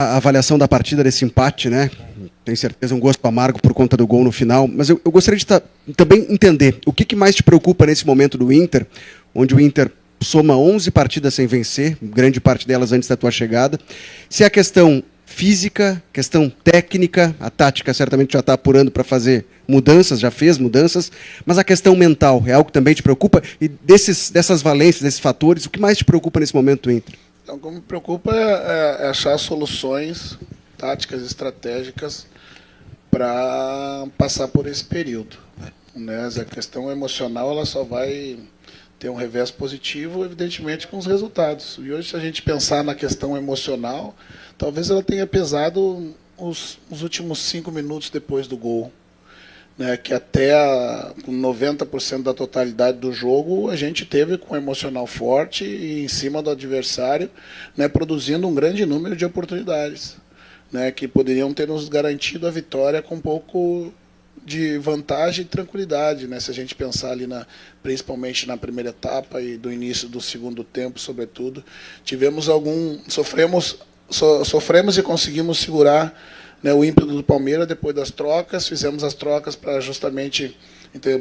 A avaliação da partida desse empate, né? Tenho certeza um gosto amargo por conta do gol no final, mas eu gostaria de também entender o que mais te preocupa nesse momento do Inter, onde o Inter soma 11 partidas sem vencer, grande parte delas antes da tua chegada. Se é a questão física, questão técnica, a tática certamente já está apurando para fazer mudanças, já fez mudanças, mas a questão mental é algo que também te preocupa? E dessas valências, desses fatores, o que mais te preocupa nesse momento do Inter? Então, o que me preocupa é achar soluções táticas, estratégicas para passar por esse período, né? A questão emocional ela só vai ter um revés positivo, evidentemente, com os resultados. E hoje, se a gente pensar na questão emocional, talvez ela tenha pesado os últimos 5 minutos depois do gol, né, que até com 90% da totalidade do jogo a gente teve com um emocional forte e em cima do adversário, né, produzindo um grande número de oportunidades, né, que poderiam ter nos garantido a vitória com um pouco de vantagem e tranquilidade, né, se a gente pensar ali principalmente na primeira etapa e do início do segundo tempo, sobretudo, sofremos e conseguimos segurar, né, o ímpeto do Palmeiras depois das trocas. Fizemos as trocas para justamente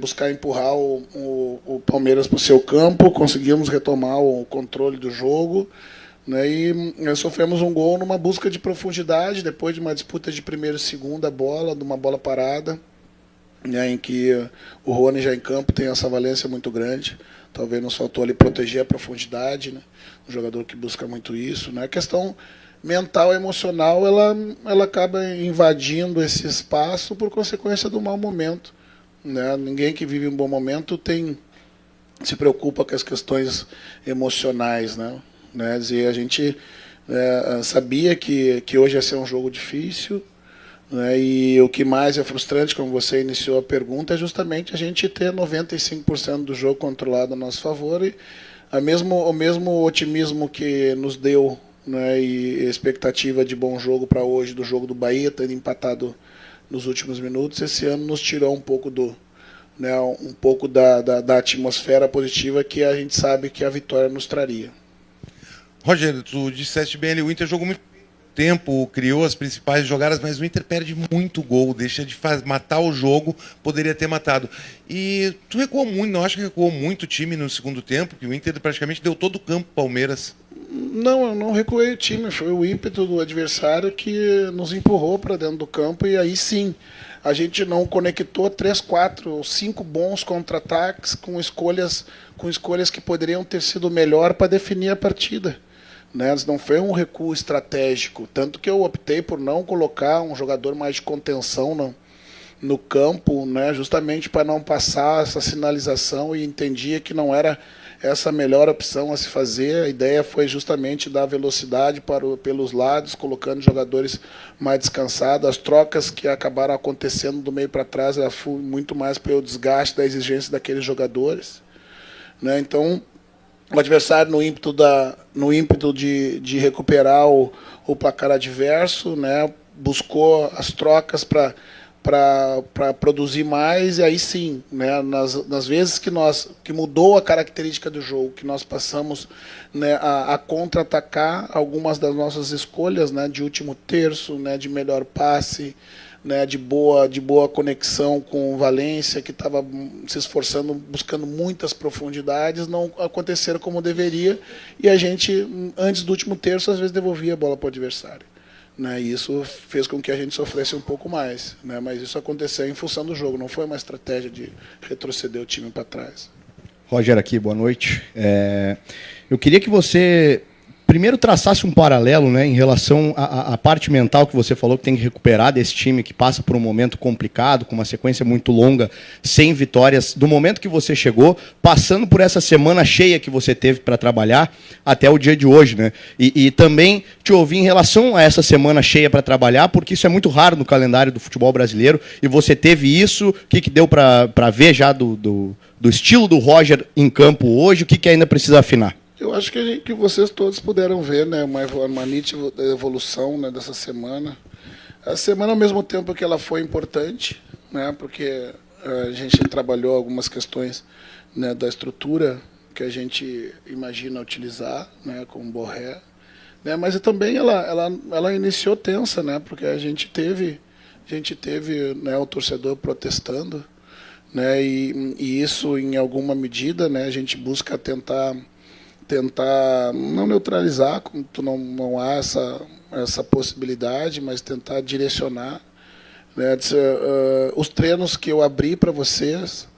buscar empurrar o Palmeiras para o seu campo, conseguimos retomar o controle do jogo, né, e sofremos um gol numa busca de profundidade, depois de uma disputa de primeira e segunda bola, de uma bola parada, né, em que o Rony já em campo tem essa valência muito grande. Talvez nos faltou ali proteger a profundidade, né, um jogador que busca muito isso, né. A questão mental e emocional, ela acaba invadindo esse espaço por consequência do mau momento, né? Ninguém que vive um bom momento se preocupa com as questões emocionais, né? E a gente sabia que hoje ia ser um jogo difícil, né? E o que mais é frustrante, como você iniciou a pergunta, é justamente a gente ter 95% do jogo controlado a nosso favor e o mesmo otimismo que nos deu, né, e expectativa de bom jogo para hoje, do jogo do Bahia, tendo empatado nos últimos minutos, esse ano nos tirou um pouco da atmosfera positiva que a gente sabe que a vitória nos traria. Roger, tu disseste bem ali, o Inter jogou muito tempo, criou as principais jogadas, mas o Inter perde muito gol, deixa de matar o jogo, poderia ter matado. E tu recuou muito, não acha que recuou muito o time no segundo tempo, que o Inter praticamente deu todo o campo Palmeiras? Não, eu não recuei o time, foi o ímpeto do adversário que nos empurrou para dentro do campo, e aí sim, a gente não conectou 3, 4 ou 5 bons contra-ataques com escolhas que poderiam ter sido melhor para definir a partida, né? Não foi um recuo estratégico, tanto que eu optei por não colocar um jogador mais de contenção no campo, né? Justamente para não passar essa sinalização, e entendia que não era essa a melhor opção a se fazer. A ideia foi justamente dar velocidade pelos lados, colocando jogadores mais descansados. As trocas que acabaram acontecendo do meio para trás foi muito mais pelo desgaste da exigência daqueles jogadores, né? Então, o adversário, no ímpeto de recuperar o placar adverso, né, buscou as trocas para produzir mais, e aí sim, né, nas vezes que mudou a característica do jogo, que nós passamos, né, a contra-atacar algumas das nossas escolhas, né, de último terço, né, de melhor passe, né, de boa conexão com o Valência, que estava se esforçando, buscando muitas profundidades, não aconteceram como deveria, e a gente, antes do último terço, às vezes devolvia a bola para o adversário, né, e isso fez com que a gente sofresse um pouco mais, né, mas isso aconteceu em função do jogo, não foi uma estratégia de retroceder o time para trás. Roger aqui, boa noite. Eu queria que você primeiro traçasse um paralelo, né, em relação à parte mental que você falou que tem que recuperar desse time que passa por um momento complicado, com uma sequência muito longa, sem vitórias, do momento que você chegou, passando por essa semana cheia que você teve para trabalhar até o dia de hoje, né? E também te ouvir em relação a essa semana cheia para trabalhar, porque isso é muito raro no calendário do futebol brasileiro, e você teve isso, o que deu para ver já do estilo do Roger em campo hoje, o que ainda precisa afinar? Eu acho que vocês todos puderam ver, né, uma nítida evolução, né, dessa semana. A semana, ao mesmo tempo que ela foi importante, né, porque a gente trabalhou algumas questões, né, da estrutura que a gente imagina utilizar, né, com o Borré, né? Mas também ela iniciou tensa, né? Porque a gente teve, né, o torcedor protestando, né? E isso, em alguma medida, né, a gente busca tentar não neutralizar, não há essa possibilidade, mas tentar direcionar, né? Os treinos que eu abri para vocês,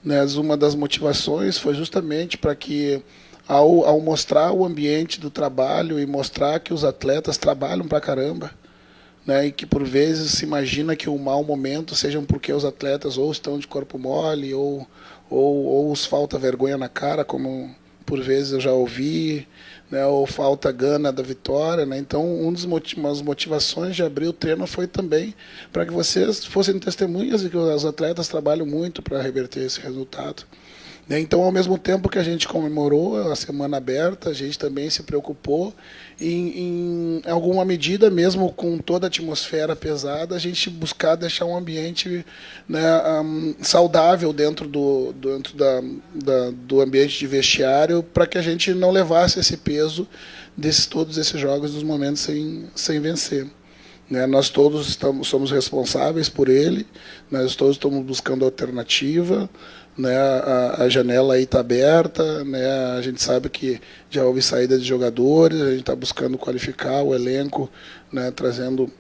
né, uma das motivações foi justamente para que, ao mostrar o ambiente do trabalho e mostrar que os atletas trabalham para caramba, né, e que por vezes se imagina que o mau momento sejam porque os atletas ou estão de corpo mole ou os falta vergonha na cara, como por vezes eu já ouvi, né, ou falta gana da vitória, né? Então, umas motivações de abrir o treino foi também para que vocês fossem testemunhas de que os atletas trabalham muito para reverter esse resultado. Então, ao mesmo tempo que a gente comemorou a semana aberta, a gente também se preocupou em alguma medida, mesmo com toda a atmosfera pesada, a gente buscar deixar um ambiente, né, saudável dentro do ambiente de vestiário, para que a gente não levasse esse peso todos esses jogos, dos momentos sem vencer. Nós todos somos responsáveis por ele, nós todos estamos buscando alternativa, né? A janela aí está aberta, né? A gente sabe que já houve saída de jogadores, a gente está buscando qualificar o elenco, né? Trazendo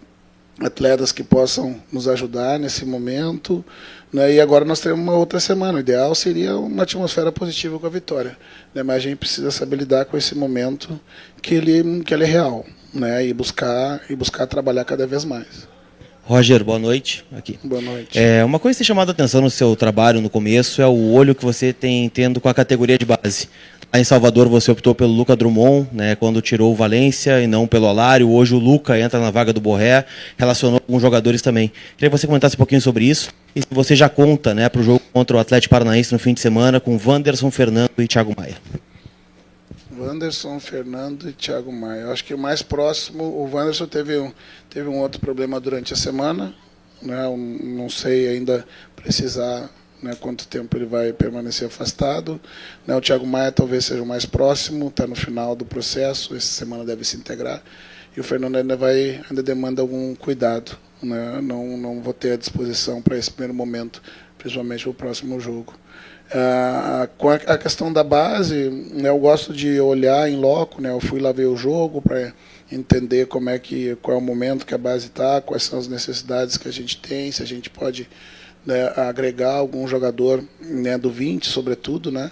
atletas que possam nos ajudar nesse momento, né? E agora nós temos uma outra semana. O ideal seria uma atmosfera positiva com a vitória, né? Mas a gente precisa saber lidar com esse momento que ele é real, né? E buscar trabalhar cada vez mais. Roger, boa noite. Aqui. Boa noite. Uma coisa que tem chamado a atenção no seu trabalho no começo é o olho que você tem tendo com a categoria de base. Lá em Salvador você optou pelo Luca Drummond, né, quando tirou o Valência e não pelo Alário. Hoje o Luca entra na vaga do Borré, relacionou com os jogadores também. Queria que você comentasse um pouquinho sobre isso e se você já conta, né, para o jogo contra o Atlético Paranaense no fim de semana com Wanderson, Fernando e Thiago Maia. Wanderson, Fernando e Thiago Maia. Eu acho que o mais próximo, o Wanderson teve um outro problema durante a semana, né? Eu não sei ainda precisar, né, quanto tempo ele vai permanecer afastado, né? O Thiago Maia talvez seja o mais próximo, está no final do processo, essa semana deve se integrar, e o Fernando ainda demanda algum cuidado, né? Não vou ter a disposição para esse primeiro momento, principalmente o próximo jogo. Com a questão da base, né, eu gosto de olhar em loco, né? Eu fui lá ver o jogo para entender qual é o momento que a base está, quais são as necessidades que a gente tem, se a gente pode, né, agregar algum jogador, né, do 20, sobretudo, né?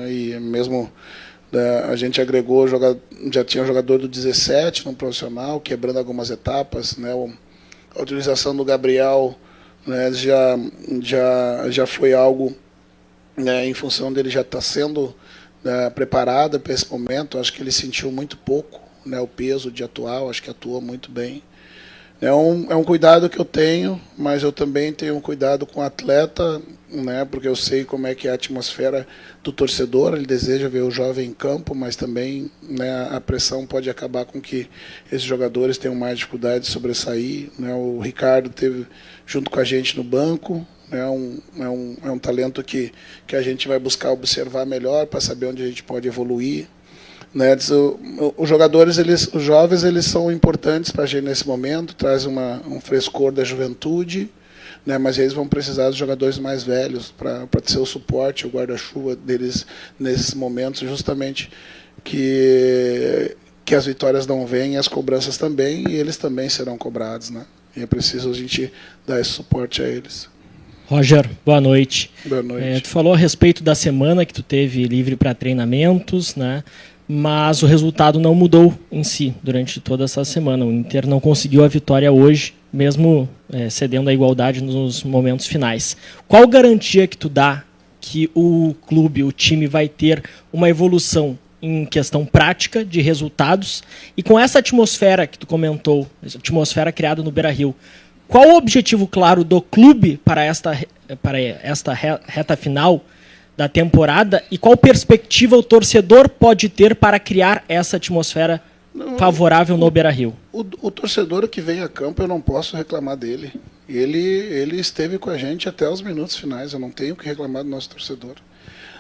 E mesmo, né, a gente agregou, já tinha um jogador do 17 no profissional, quebrando algumas etapas, né? A utilização do Gabriel, né, já foi algo, né, em função dele já estar sendo, né, preparado para esse momento. Acho que ele sentiu muito pouco, né, o peso de atuar, acho que atuou muito bem. É um cuidado que eu tenho, mas eu também tenho um cuidado com o atleta, né, porque eu sei como é que é a atmosfera do torcedor, ele deseja ver o jovem em campo, mas também, né, a pressão pode acabar com que esses jogadores tenham mais dificuldade de sobressair, né. O Ricardo teve junto com a gente no banco, é um talento que a gente vai buscar observar melhor para saber onde a gente pode evoluir, né? Os jogadores, os jovens, eles são importantes para a gente nesse momento, traz um frescor da juventude, né? Mas eles vão precisar dos jogadores mais velhos para ser o suporte, o guarda-chuva deles nesses momentos, justamente que as vitórias não vêm e as cobranças também, e eles também serão cobrados, né? E é preciso a gente dar esse suporte a eles. Roger, boa noite. Boa noite. Tu falou a respeito da semana que tu teve livre para treinamentos, né? Mas o resultado não mudou em si durante toda essa semana. O Inter não conseguiu a vitória hoje, mesmo cedendo a igualdade nos momentos finais. Qual garantia que tu dá que o clube, o time vai ter uma evolução em questão prática de resultados? E com essa atmosfera que tu comentou, essa atmosfera criada no Beira-Rio, qual o objetivo claro do clube para esta reta final da temporada e qual perspectiva o torcedor pode ter para criar essa atmosfera favorável no Beira-Rio? O torcedor que vem a campo, eu não posso reclamar dele. Ele esteve com a gente até os minutos finais, eu não tenho que reclamar do nosso torcedor.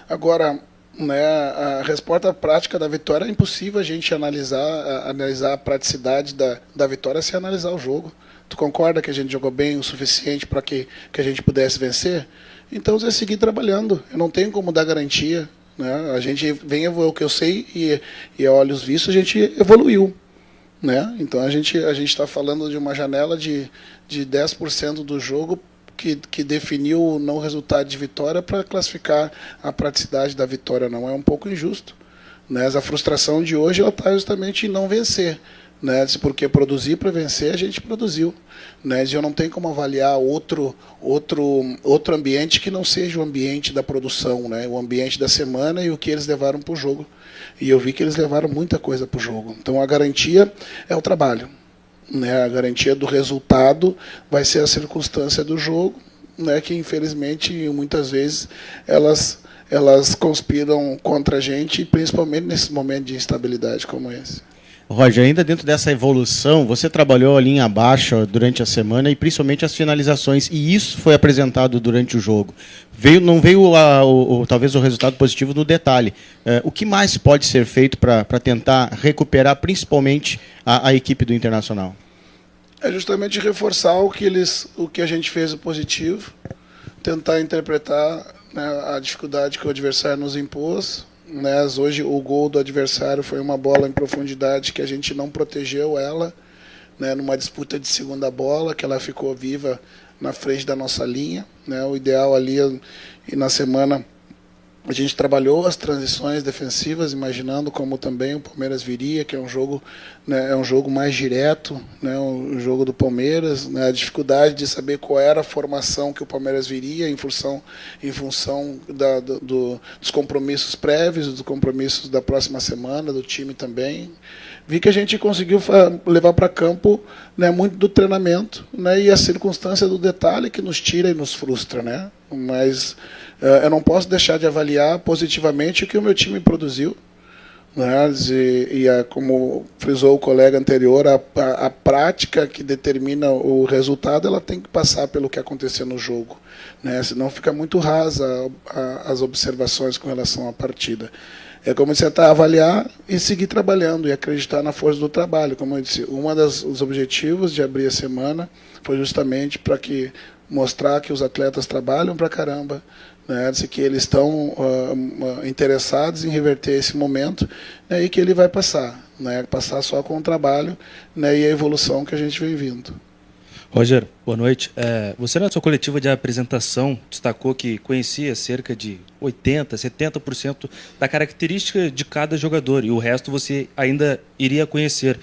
Agora, né, a resposta prática da vitória é impossível a gente analisar a praticidade da vitória sem analisar o jogo. Tu concorda que a gente jogou bem o suficiente para que a gente pudesse vencer? Então, é seguir trabalhando. Eu não tenho como dar garantia. Né? A gente vem o que eu sei e a olhos vistos a gente evoluiu. Né? Então, a gente está falando de uma janela de 10% do jogo que definiu o não resultado de vitória para classificar a praticidade da vitória. Não é um pouco injusto. Né? A frustração de hoje está justamente em não vencer. Né? Porque produzir para vencer, a gente produziu. Né? Eu não tenho como avaliar outro ambiente que não seja o ambiente da produção, né? O ambiente da semana e o que eles levaram para o jogo. E eu vi que eles levaram muita coisa para o jogo. Então, a garantia é o trabalho. Né? A garantia do resultado vai ser a circunstância do jogo, né? Que, infelizmente, muitas vezes, elas conspiram contra a gente, principalmente nesse momento de instabilidade como esse. Roger, ainda dentro dessa evolução, você trabalhou a linha baixa durante a semana e principalmente as finalizações, e isso foi apresentado durante o jogo. Não veio talvez o resultado positivo no detalhe. O que mais pode ser feito para tentar recuperar principalmente a equipe do Internacional? É justamente reforçar o que a gente fez o positivo, tentar interpretar, né, a dificuldade que o adversário nos impôs. Né, hoje o gol do adversário foi uma bola em profundidade que a gente não protegeu ela, né, numa disputa de segunda bola, que ela ficou viva na frente da nossa linha. Né, o ideal ali, e na semana a gente trabalhou as transições defensivas, imaginando como também o Palmeiras viria, que é um jogo, né, é um jogo mais direto, né, o jogo do Palmeiras, né, a dificuldade de saber qual era a formação que o Palmeiras viria em função dos compromissos prévios, dos compromissos da próxima semana, do time também. Vi que a gente conseguiu levar para campo, né, muito do treinamento, né, e a circunstância do detalhe que nos tira e nos frustra. Né? Mas eu não posso deixar de avaliar positivamente o que o meu time produziu. Né? Como frisou o colega anterior, a prática que determina o resultado, ela tem que passar pelo que aconteceu no jogo. Né? Senão fica muito rasa as observações com relação à partida. É como você tentar avaliar e seguir trabalhando e acreditar na força do trabalho. Como eu disse, dos objetivos de abrir a semana foi justamente para mostrar que os atletas trabalham para caramba, né, que eles estão interessados em reverter esse momento, né, e que ele vai passar, né, passar só com o trabalho, né, e a evolução que a gente vem vindo. Roger, boa noite. Você na sua coletiva de apresentação destacou que conhecia cerca de 80%, 70% da característica de cada jogador e o resto você ainda iria conhecer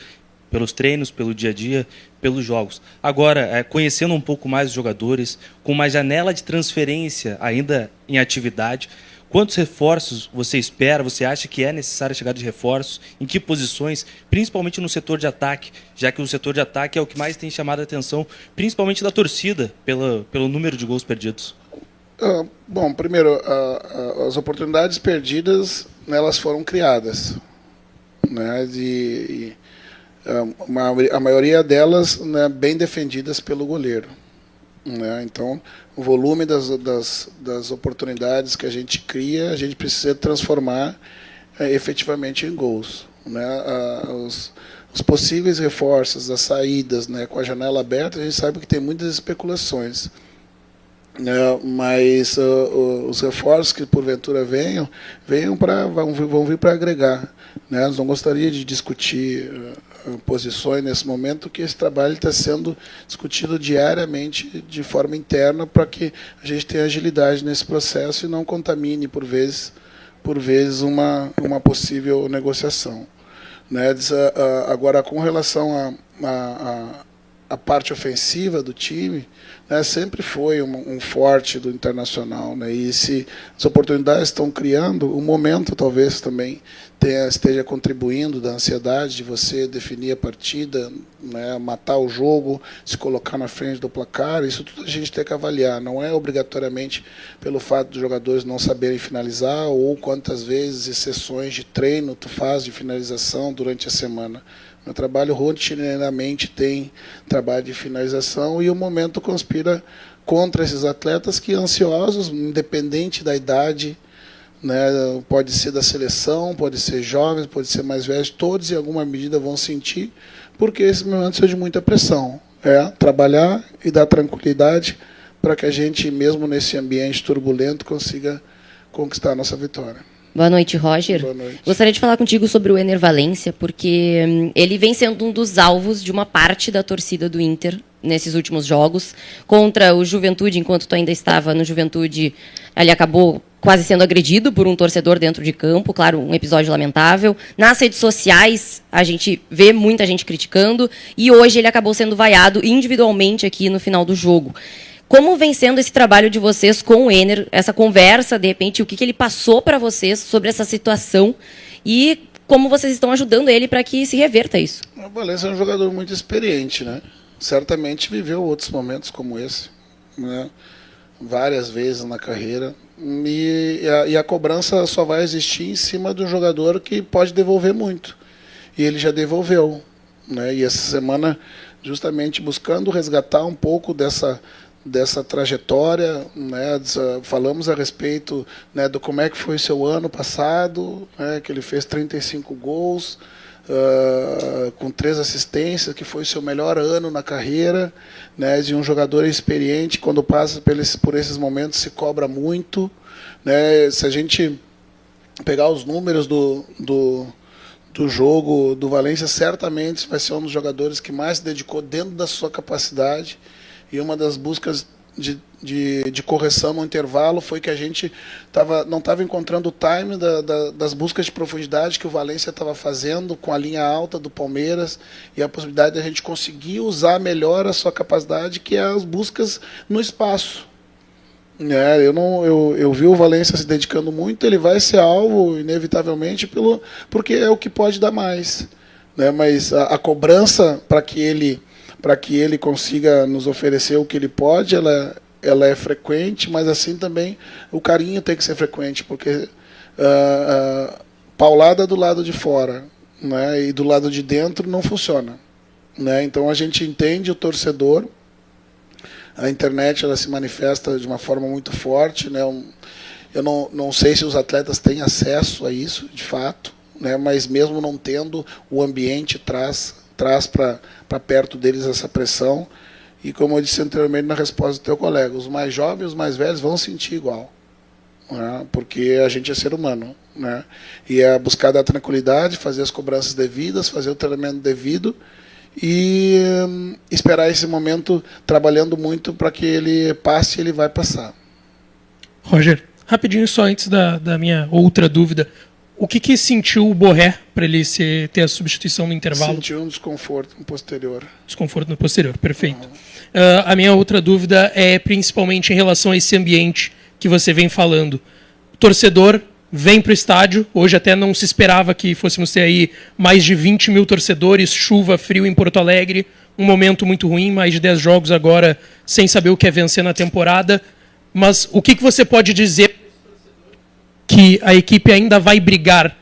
pelos treinos, pelo dia a dia, pelos jogos. Agora, conhecendo um pouco mais os jogadores, com uma janela de transferência ainda em atividade, quantos reforços você espera, você acha que é necessário a chegada de reforços, em que posições, principalmente no setor de ataque, já que o setor de ataque é o que mais tem chamado a atenção, principalmente da torcida, pelo número de gols perdidos? Bom, primeiro, as oportunidades perdidas, elas foram criadas, né, a maioria delas, né, bem defendidas pelo goleiro. Né? Então, o volume das oportunidades que a gente cria, a gente precisa transformar efetivamente em gols. Né? Os possíveis reforços, as saídas, né, com a janela aberta, a gente sabe que tem muitas especulações. Mas os reforços que porventura vão vir para agregar. Né? Nós não gostaria de discutir posições nesse momento, que esse trabalho está sendo discutido diariamente de forma interna para que a gente tenha agilidade nesse processo e não contamine por vezes uma possível negociação. Né? Agora, com relação a parte ofensiva do time, né, sempre foi um forte do Internacional. Né, e se as oportunidades estão criando, o momento talvez também esteja contribuindo da ansiedade de você definir a partida, né, matar o jogo, se colocar na frente do placar. Isso tudo a gente tem que avaliar. Não é obrigatoriamente pelo fato dos jogadores não saberem finalizar ou quantas vezes e sessões de treino tu faz de finalização durante a semana. Meu trabalho rotineiramente tem trabalho de finalização e o momento conspira contra esses atletas que, ansiosos, independente da idade, né? Pode ser da seleção, pode ser jovens, pode ser mais velhos, todos em alguma medida vão sentir, porque esses momentos são de muita pressão. Trabalhar e dar tranquilidade para que a gente, mesmo nesse ambiente turbulento, consiga conquistar a nossa vitória. Boa noite, Roger. Boa noite. Gostaria de falar contigo sobre o Ener Valencia, porque ele vem sendo um dos alvos de uma parte da torcida do Inter nesses últimos jogos. Contra o Juventude, enquanto tu ainda estava no Juventude, ele acabou quase sendo agredido por um torcedor dentro de campo. Claro, um episódio lamentável. Nas redes sociais, a gente vê muita gente criticando. E hoje ele acabou sendo vaiado individualmente aqui no final do jogo. Como vem sendo esse trabalho de vocês com o Ener, essa conversa, de repente, o que ele passou para vocês sobre essa situação e como vocês estão ajudando ele para que se reverta isso? O Valencia é um jogador muito experiente, né? Certamente viveu outros momentos como esse, né? Várias vezes na carreira. E a cobrança só vai existir em cima do jogador que pode devolver muito. E ele já devolveu, né? E essa semana, justamente buscando resgatar um pouco dessa trajetória, né? Falamos a respeito, né, do como é que foi seu ano passado, né, que ele fez 35 gols, com 3 assistências, que foi seu melhor ano na carreira, né, de um jogador experiente. Quando passa por esses momentos se cobra muito, né? Se a gente pegar os números do jogo do Valencia, certamente vai ser um dos jogadores que mais se dedicou dentro da sua capacidade. E uma das buscas de correção no intervalo foi que a gente não estava encontrando o time das buscas de profundidade que o Valencia estava fazendo com a linha alta do Palmeiras, e a possibilidade de a gente conseguir usar melhor a sua capacidade, que é as buscas no espaço. Eu vi o Valencia se dedicando muito. Ele vai ser alvo, inevitavelmente, porque é o que pode dar mais, né? Mas a cobrança para que ele consiga nos oferecer o que ele pode, ela é frequente, mas assim também o carinho tem que ser frequente, porque paulada do lado de fora, né, e do lado de dentro não funciona, né? Então a gente entende o torcedor. A internet, ela se manifesta de uma forma muito forte, né? Eu não sei se os atletas têm acesso a isso, de fato, né? Mas mesmo não tendo, o ambiente traz para perto deles essa pressão. E como eu disse anteriormente na resposta do teu colega, os mais jovens e os mais velhos vão sentir igual, né? Porque a gente é ser humano, né? E é buscar dar tranquilidade, fazer as cobranças devidas, fazer o treinamento devido e esperar esse momento, trabalhando muito para que ele passe. Ele vai passar. Roger, rapidinho só antes da minha outra dúvida. O que sentiu o Borré para ele ter a substituição no intervalo? Sentiu um desconforto no posterior. Desconforto no posterior, perfeito. A minha outra dúvida é principalmente em relação a esse ambiente que você vem falando. O torcedor vem para o estádio, hoje até não se esperava que fôssemos ter aí mais de 20 mil torcedores, chuva, frio em Porto Alegre, um momento muito ruim, mais de 10 jogos agora sem saber o que é vencer na temporada. Mas o que você pode dizer que a equipe ainda vai brigar?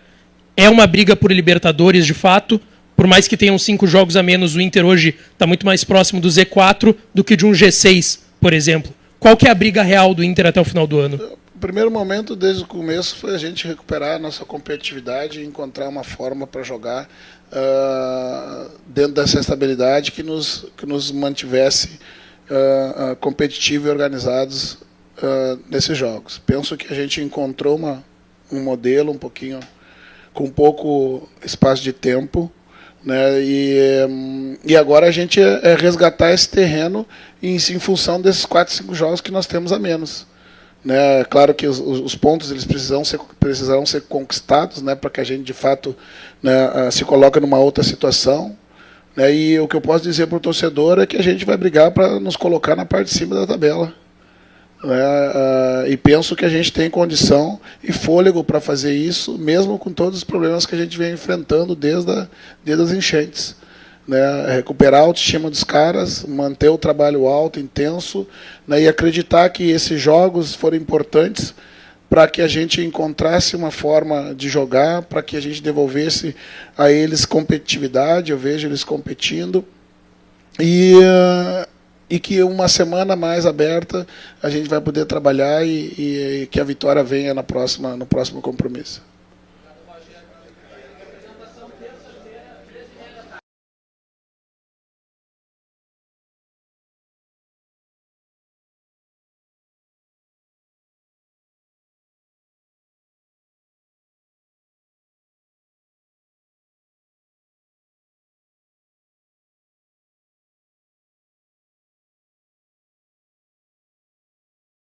É uma briga por Libertadores, de fato, por mais que tenham 5 jogos a menos, o Inter hoje está muito mais próximo do Z4 do que de um G6, por exemplo. Qual que é a briga real do Inter até o final do ano? O primeiro momento, desde o começo, foi a gente recuperar a nossa competitividade e encontrar uma forma para jogar dentro dessa estabilidade que nos mantivesse competitivos e organizados nesses jogos. Penso que a gente encontrou um modelo com pouco espaço de tempo, né? E agora a gente é resgatar esse terreno em função desses 4, 5 jogos que nós temos a menos, né? Claro que os pontos eles precisarão ser conquistados, né, para que a gente de fato, né, se coloque numa outra situação, né? E o que eu posso dizer para o torcedor é que a gente vai brigar para nos colocar na parte de cima da tabela, né? E penso que a gente tem condição e fôlego para fazer isso, mesmo com todos os problemas que a gente vem enfrentando desde as enchentes, né? Recuperar a autoestima dos caras, manter o trabalho alto, intenso, né? E acreditar que esses jogos foram importantes para que a gente encontrasse uma forma de jogar, para que a gente devolvesse a eles competitividade. Eu vejo eles competindo. E e que uma semana mais aberta a gente vai poder trabalhar e que a vitória venha no próximo compromisso.